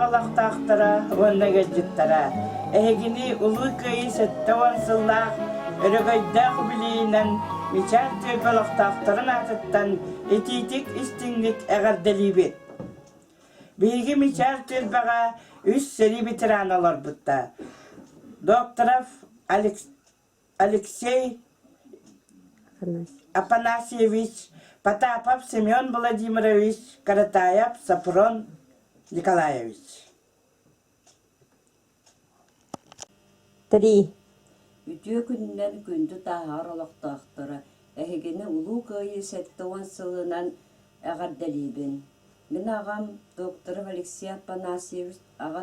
олохтоохтора уоннагэджиттара эһигини улуу кыайыы сэттэуон сыллаах өрөгөйдөөх билиинэн Мичээр түөлбэ олохтоохторун атыттан итиитик истиңник эҕэрдэлиибит. Биһиги Мичээр түөлбэҕэ үс сери ветеран олорбутта. Докторов Алексей Афанасьевич, Потапов Семен Владимирович, Каратаев Сапрон Николаевич. 3. Үтүө күннен күндү Тааһаҕар олохтоохтора эһигини улуу кыайыы сэттэуон сылынан эҕэрдэлиибин. Мен ағам докторов Алексей Афанасьевич аға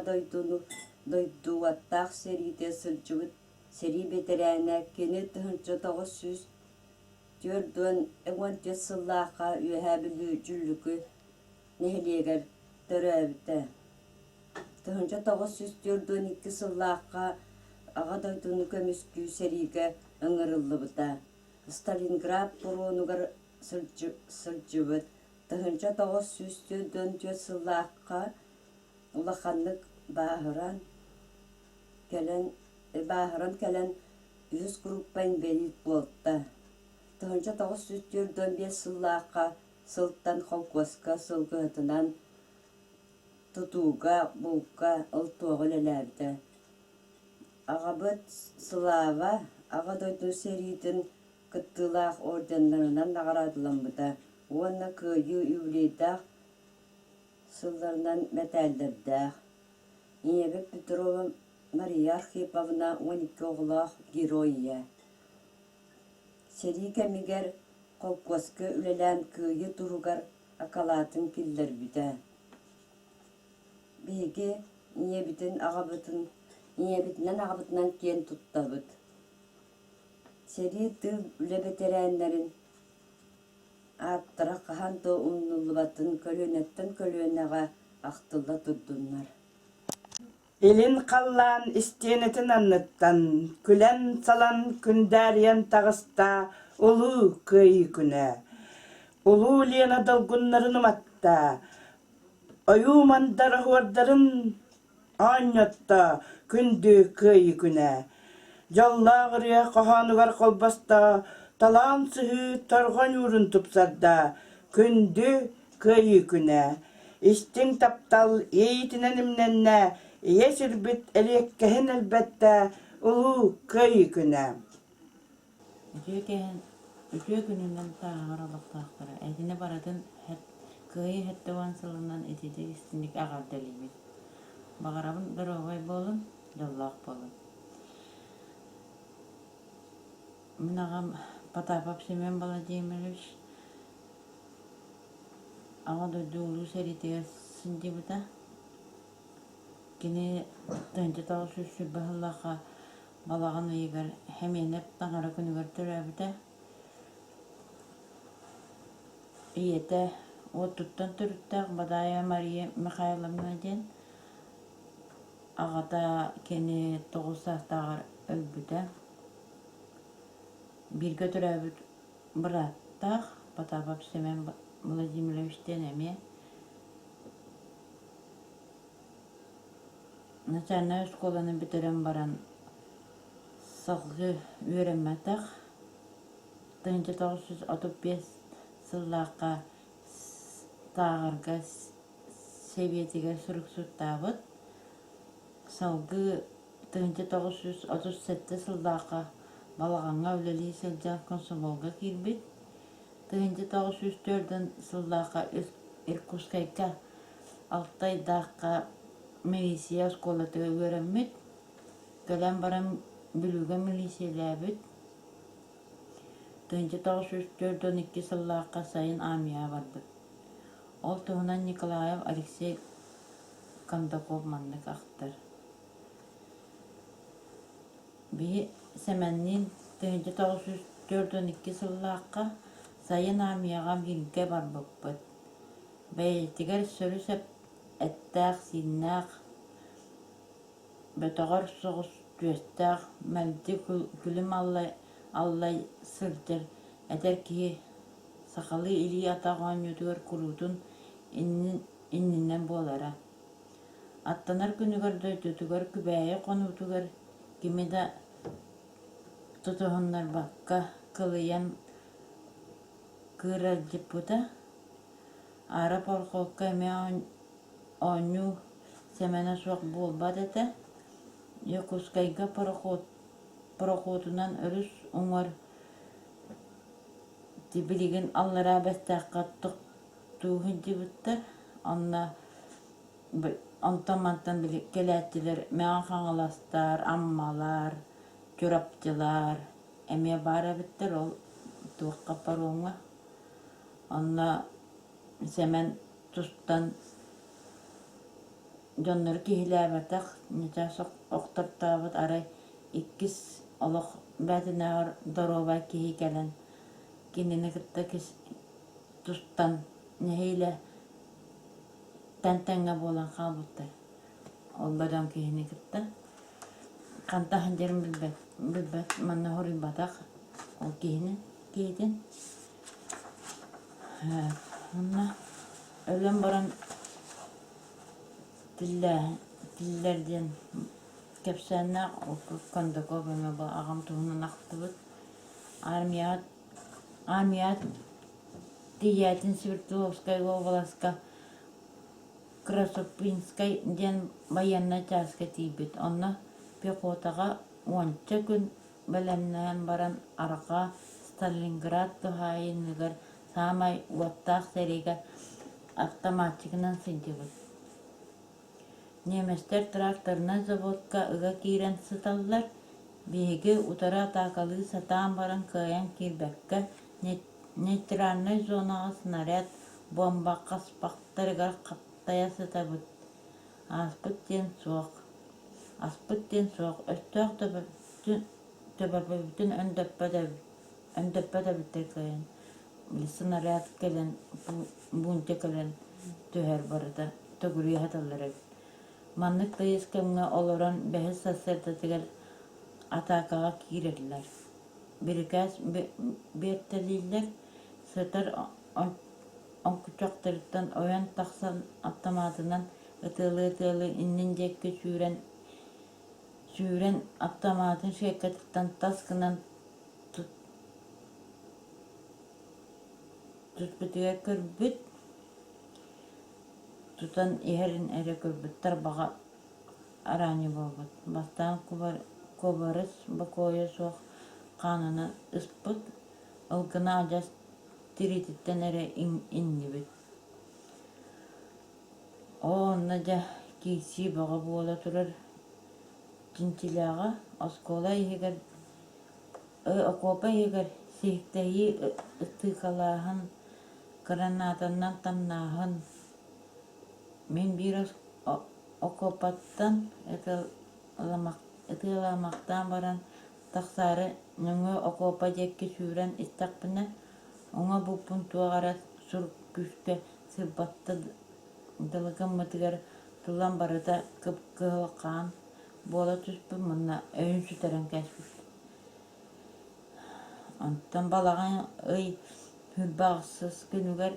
дойдуаттаах сериите сылжыбыт сери бетерээне кини 1904 эңуан төт сыллааққа үөһээбилүү жүллүкү нэһилиэгэр төрөөбүтэ. 1904 сыллааққа аға дойдуну көмүскүү сериге ыҥырыллыбыта. Сталинград буруунугар сылжыбыт 1904 сыллааққа улаханнык бааһыран кэлэн үс группайн берит болта. 1904 сыллааққа сылттан холкоска сылгыһытынан тутууга булка ылтуоҕу элээбитэ. Аҕабыт сылаава аға дойду сериитин кыттыылаах орденнарынан наҕараатыламбыта. Уонна кыайыы үблейдаах сылларынан мэтээллердээх. Иебек Петрова Мария Архиповна 12 оҕулаах героия. Сери кэмигэр колкоска үлэлээн кыайы туругар акалаатын киллербитэ. Биһиги иебитинэн аҕабытынан киэн туттабыт. Сери тыл үлэбетерээннэрин аттара каханто умнуллубатын көлөнөттөн көлөнэҕэ ахтыылла турдуннар. Илин қаллан истиенетін анныттан, күлен салан күндәриян тағыста улуу кыайыы күнэ. Улуу лена долгуннарын уматта, ойуу мандар хуардарын ааньотта күндү кыайыы күнэ. Жоллағырыя қоханугар қолбаста, талаан сыһыы торгон уурун тупсарда күндү кыайыы күнэ. Истиң таптал эйитинен имненне иесирбит элиеккэһин элбэтtä улуу кыайыы күнэ. Үтүө күнүнэн Тааһаҕар олохтоохтора эдине баратын кыайыы хэттэуон сылынан итити истинник аҕардалиибит. Бағарабын дороогой болун, жоллоох болун. Мен ағам Потапов Семен Владимирович аға дойду улуу сериитиге сылдьыбыта. Кини 1904 баһыллаахха балаган ыйыгар хэмиэнэп таҥара күнүгэр төрөөбүтэ. Ийэтэ оттуттан төрүttäэх Бадая Мария Михайловна диэн аҕата кини 9 саастаагар өлбүтэ. Биргэ төрөөбүт быраттаах Потапов Семен Владимирович диэн эмиэ. Начальная школаны битерен баран сылгы үөрэммэтэх 1935 сыллааққа Тааһарга Советиге суруксуттаабыт. Салгы 1937 сыллааққа балаҕаҥҥа үлэлии сылдьаах консумолга киирбит. 1904 сыллааққа Иркутскайга Алтайдааққа милиция школатыга үөрэммит. Кэлэн баран бүлүүгэ милициялээбит. 1904 сыллааққа сайын армия барбыт. Ол туһунан Николаев Алексей Кондаков маннык ахтар. Би Семеннин 1904 сыллааққа сайын армияға бирге барбыппыт. Бэйэтигэр сөрүсэп эттääх синнээх бөтөгөр соҕус түөстääх мэлди күлүм аллай сылдьар этэр киһи сахалы илии атаҕаанньутугар куруутун иннинэн буолара. Аттанар күнүгөр дөйтүгөр күбәйе конутугөр кимида тутуһуннар бакка кылыян кыыралдиппута ара порхокка эме оонню семена суох буолбат эте Якускайга пароходунан өрүс уңар тибилигин аллара бестаакка туһундибыттар онтамантан келээттилер меан хаҥаластар, аммалар, чураптылар эме бара биттер ол туакка паруңа онна семен тустан дьоннор киһилээбэтэх ньучаас охтортообут арай иккис олох бээтинээҕэр доробай киһи кэлэн кинини кытта тустан нэһиилэ тэнтэнгэ буолан хаалбыттар оллорон киһини кытта хантахан жерин билбэт манна хорuyбатах ол киһини киитин онна өлөн баран тиллерден кепсэннаах кондоков эме ба агам туһунан ахтыбыт армият тиятин Свердловскай областка Красопинскай ден военная частка тиибит онна пехотага уонча күн бэлэмнээн баран арака Сталинград тухайыныгар самай уоттаах серига автоматчигынан сынтыбыт неместер тракторна заводка ыга киирэн сыталлар биһиги утара атаакалыы сатаан баран кыайан киирбэккэ нейтральный зонага снаряд бомба хаспахтарыгар хаттая сытабыт аспыт диэн суох өстөөх төбөбүтүн өндөппөдөбүттер кыайан снаряд келен бунте келен түһэр барыта төгүрүө хаталлар маннык тыйыс кемге олорон бэһис сассертатыгар атакага киирерлер бирикээс биэртэлииллер сытар онкучактырыттан ойон тахсан автоматынан ытыылы иннин диэкке сүүрэн автоматын шиэккатыттан тас гынан туспутугар көрбүт тутан иһэрин эре көрбүттар бага арани болбут бастаан кубарыс бакоя суох хаанына ыспыт ылгына ажас тирититтен эре иннибит онна жа кийси бага буола турар тинтилээҕа оскола иһигэр окопа иһигэр сиихтэйи ытыыкалааһын гранатанан таннааһын мен бир окопаттан ытыаламактаан баран тахсаары нөҥө окопа диэкке сүүрэн истакпына оҥо буппун туаҕара сур күскэ сырбатта дылыгыммытыгар тулан барыта кыһылакаан буола түспүн мунна өйүн сүтэрэн кэспит онтон балаҕан ый хүрбаҕсыс күнүгэр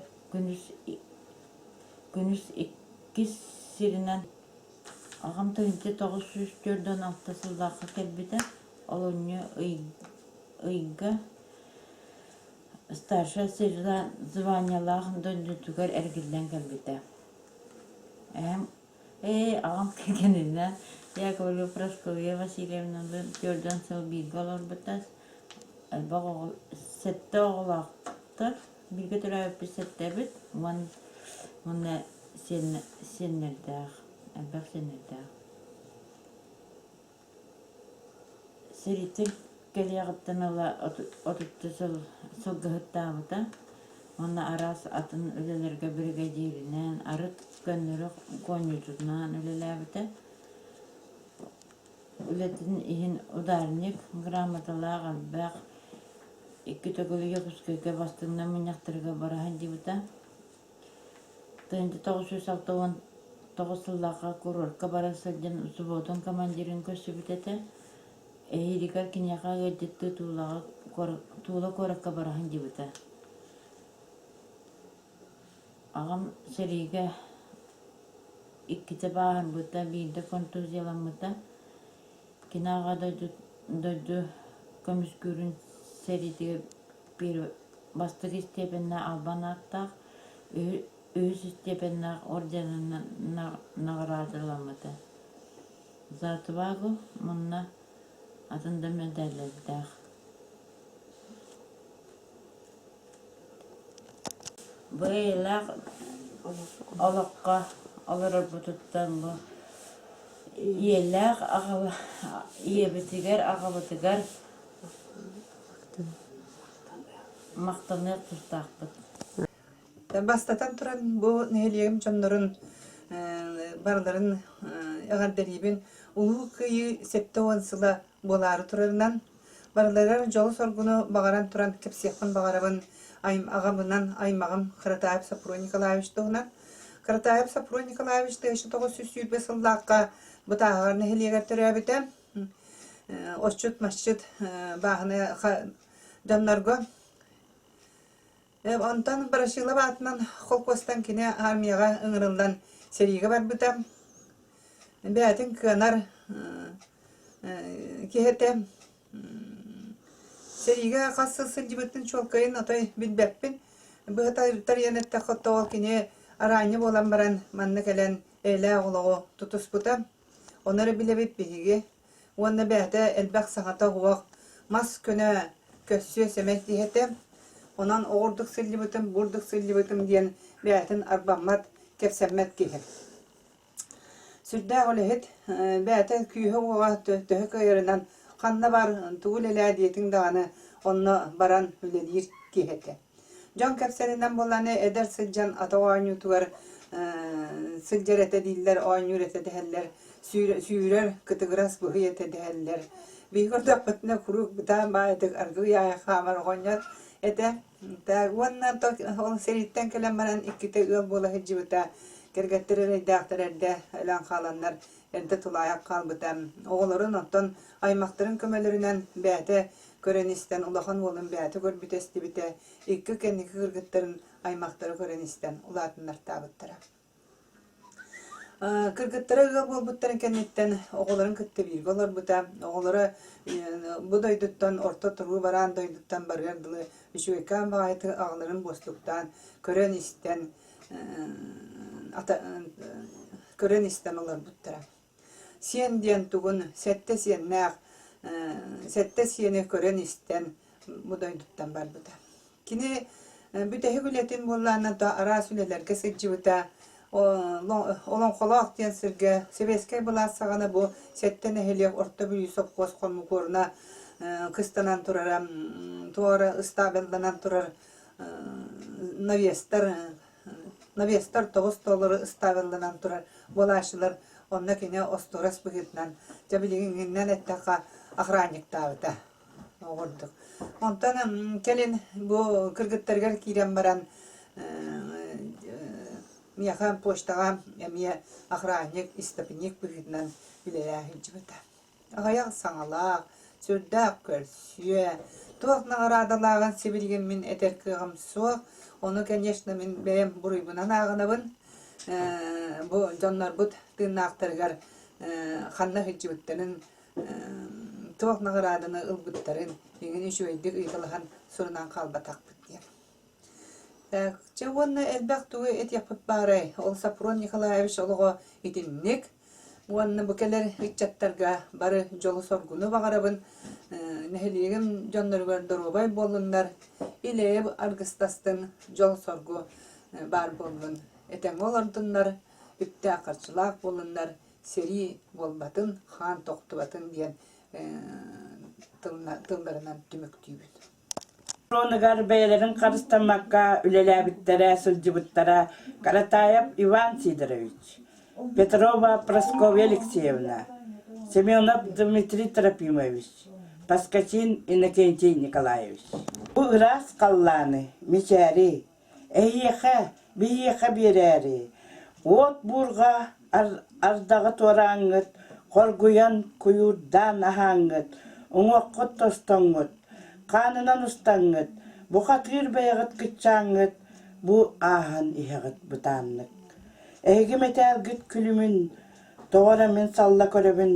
күнүс иккис сиринэн агам тыынчы 904 сыллаахха келбите олонньу ыйга старший сержант званиялаах дöndүтүгөр эргиллен келбите агам кегенинен Яковлев Прасковья Васильевнаны 4 сыл биирге олорбутас багол сетте оголаактар бирге төрөбүт сеттебит мунна сеннердаах албак сеннердаах сиритик келиягыттаныла отутты сылгыһыттаабыта онна арас атын үлелерге бригадиринен арыт көннөрү коньютунан үлелээбите үлетин иһин ударник грамоталаах албак икки төгүлү Якускайга бастыгынан муньяктарга бараһын дибыта тыынчы 969 сыллаахха курорка бара сылдьан взводун командирин көссүбүтете эһиригэр киниэхэ ыадьыттыы туула куоракка бараһын дибыта агам сериге икките баһар бута биирде контузияламмыта кинаага дойду көмүскүүрүн серитиге бир бастык степенна албанаттаах үс степенна орденына наградыламмыта затыбагы мунна атында медалдах быйлак олокко олорор бутуттан бу иеллак иебитигер агабытыгар мактаныр тустакпыт. Бастатан туран бу нэһилиэгин дьоннорун барларын ыгардерибин улуу-Кыайыы септеуон сыла болары турарынан барларар жолу соргуну багаран туран кепсиякпын багарабын агабынан аймагым Кыратаев Сапруа Николаевич тугунан Кыратаев Сапруа Николаевич тыгышы тогу сүсүйбе сыллаакка бу Тааһаҕар нэһилиэгер төрөбүтэ оччут масчыт баахына дьоннорго онтон барашыла баатынан холкостан кине армияга ыңырылдан сериге барбыта бәтин кыанар кихете сериге касы сылжыбыттын чолкайын отой билбеппин быһа тарьянетте хоттоол кине арааñы болан баран манны келен эле оголого тутуспута онары билебит биһиги уонна бәте элбак саҥата хуох мас көнө көссүө семек дихете онан оҕордук сыллыбытым бурдук сыллыбытым диэн бәтин арбаммат кепсеммет киһи сүрдээ олеһит бәте күүһө уоҕа төһө кыайарынан ханна бар тугул элэ диэтиң даҕаны онно баран үлэлиир киһете дьон кепсеринен болланы эдер сылдьан атаҕааньуутугар сылдьар эте дииллер ооньуур эте тэһэллэр сүүрэр кытыгырас быһый эте тэһэллэр биһигордоохпутна курук бытаан баайтык аргы яая хаамар оҕонньор эте уонна ол сериттен келен баран икките ыал буола хиджибыта кергеттерер эйдаахтарэрдэ элэн хааланнар эрде тулааяк хаалбыта оҕолорун оттон аймактарын көмөлөрүнэн бээте көрөнистен улахан уолун бээте көрбүтестибите икки кенники кыргыттарын аймактары көрөнистен улаатыннартаабыттара кыргыттара ыал буолбуттарын кенниттен оҕолорун кытты биирге олорбута оҕолору бу дойдуттан орто туруу бараан дойдуттан барыардылы үчүгэккаан баҕайты аҕаларын буостуктаан көрөнистен олорбуттара сиэн диэн тугун сетте сиэннээх сетте сиэни көрөнистен бу дойдуттан барбыта кини бүтэһи күлэтин буллаана то араа сүлэлэргэ сылдьыбыта олоңхолоох диэн сиргэ себескэй булаассаҕана бу сетте нэһилиэг орто бүлүү сопхуос холмукуоруна кыстанан турара туора ыстаабелланан турар навестар тоҕус толору ыстаабелланан турар булаашылар онна кине остурас быгытнан жабилигиңиннен эттака охранниктаабыта оҕордук онтон келин бу кыргыттаргар киирен баран мияхан почтага эмие охранник истопник быгытнан билэлээхиджибыта аҕаяк саҥалаах сүрдээх көрсүө туох наҕараадалааҕан сибилигин мин этер кыагам суох ону конечно мин бэйэм буруйбунан ааҕынабын бу дьоннорбут тыыннаахтарыгар ханна хиджибыттарын туох наҕарааданы ылбыттарын иҥин үчүөйдүк ыйыталахан сурунан хаалбатахпыт диэн чуонна элбэх тугу эт яппыт баарай ол Сапруа Николаевич олоҕо итинник уонна бу келер ыччаттарга бары жолу соргуну багарабын нэһилиэгин дьонноругар доруобай буоллуннар илээб аргыстастын жол соргу бар буоллун этең олордуннар үптээ карчылаак буоллуннар сери болбатын хаан тохтубатын диэн тылларынан түмүктүүбүт Ронугар бэйэлэрин карыстамакка үлэлээбиттэрэ сылдьыбыттара Каратаев Иван Сидорович, Петрова Прасковья Алексеевна, Семенов Дмитрий Трофимович, Паскачин Иннокентий Николаевич. Уграс калланы, Мичээри, эйеха, биеха берээри, от бурга ардага туараңыт, коргуян куюрдан ахаңыт, уңоққыт тостоңыт, канынан устаңыт, бу хатыр бэйагыт кытчаңыт, бу ахан иһагыт бутааннык. Эги метал гүт күлүмүн, тоғара мен салла көрөбүн,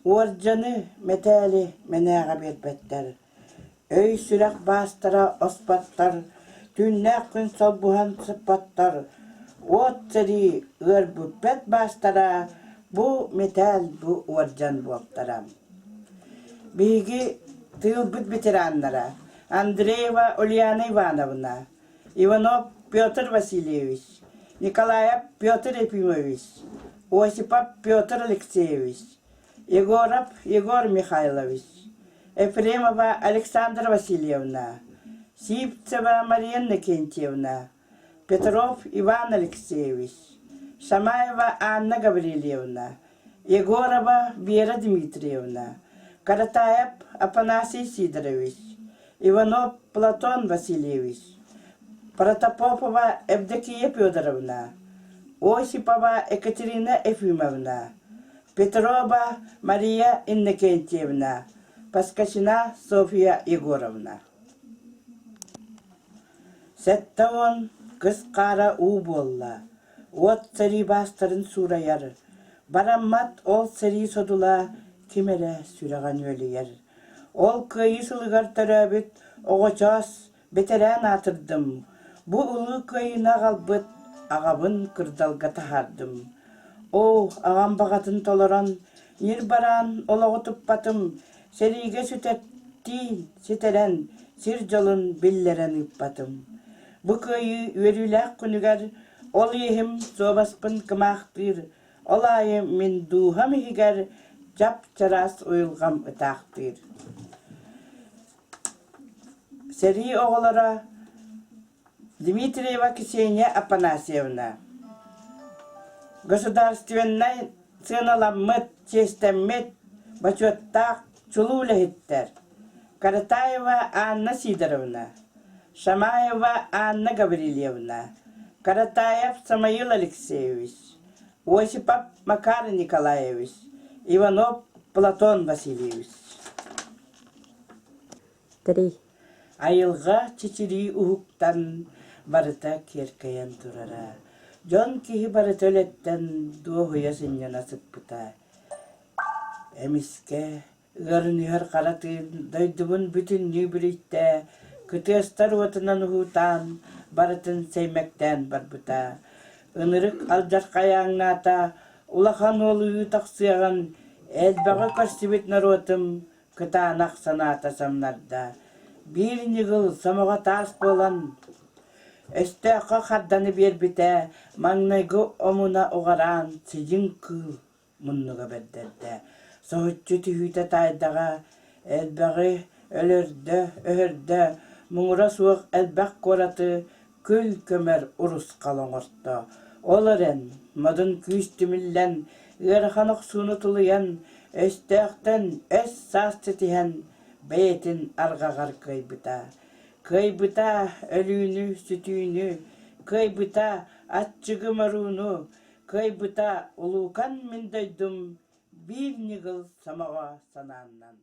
уоржаны метали менеға бербеттер. Өй сүрәк бастара оспаттар, түннәк күн солбухан сыппаттар. От сери ыр бүппет бастара, бу метал бу уоржан болттара. Биги түөлбүт ветераннара, Андреева Ульяна Ивановна, Иванов Петр Васильевич, Николаев Петр Ефимович, Осипов Петр Алексеевич, Егоров Егор Михайлович, Ефремова Александра Васильевна, Сипцева Мария Никентьевна, Петров Иван Алексеевич, Шамаева Анна Гаврилевна, Егорова Вера Дмитриевна, Каратаев Афанасий Сидорович, Иванов Платон Васильевич, Протопопова Евдокия Федоровна, Осипова Екатерина Ефимовна, Петрова Мария Иннокентьевна, Паскачина Софья Егоровна. Сеттавон кыскара у болла, от цари бастарын сураяр, бараммат ол цари содула кимере сүраган өлігер. Ол күйі сылығар төрәбіт, оғычас бетерән атырдым. Бу улы күйіна қалбыт, ағабын кырдалға тахардым. О, ағам бағатын толыран, ер баран олығы тұппатым, сериге сүтеттін, сетерен, сир жолын биллерен үппатым. Бу күйі өріләк күнігер, ол ехім собаспын кымақтыр, олайым мен дуғам егер, жап чарас ойылғам ұтақтыр. Сери оғылара Дмитриева Ксения Афанасьевна. Государственный сыналаммыт, честеммет, бачоттақ чулуля хиттер. Каратаева Анна Сидоровна. Шамаева Анна Гаврилевна. Каратаев Самаил Алексеевич. Осипов Макар Николаевич. Иванов Платон Васильевич. 3. Айылға чичири ухуктан барыта керкаян турара. Жон кихи барыта өлеттен дуохуя сыньян асыппыта. Эмиске ырынығыр қаратын дойдубун бүтін нүйбірітті күтестар отынан ухутан барытын сеймектен барбыта. 은ırık алжарқаяңната улахан олуyu тақсыяған әлбаға көрсібет наротым кытанақ саната самнарда. Bir нигыл самаға тарс болан, өстіққа қарданы бербіті, маңнайғы омуна оғаран, сижін күл мұнныға бердерді. Соғытчы түйіті тайдаға, әлбәғі өлірді, өһірді, мұңыра суық әлбәқ қораты, күл көмір ұрыс қалың ұртты. Олырын, мадын күйістіміллән, ғырханық суны тұлыян, өстіқтен өс састы тиген, бәйтін арғағар көйбіта. Көйбіта өлүйіні, сүтүйіні, көйбіта атчығы маруыны, көйбіта ұлуқан мен дөйдім, бір нигыл самаға сананнан.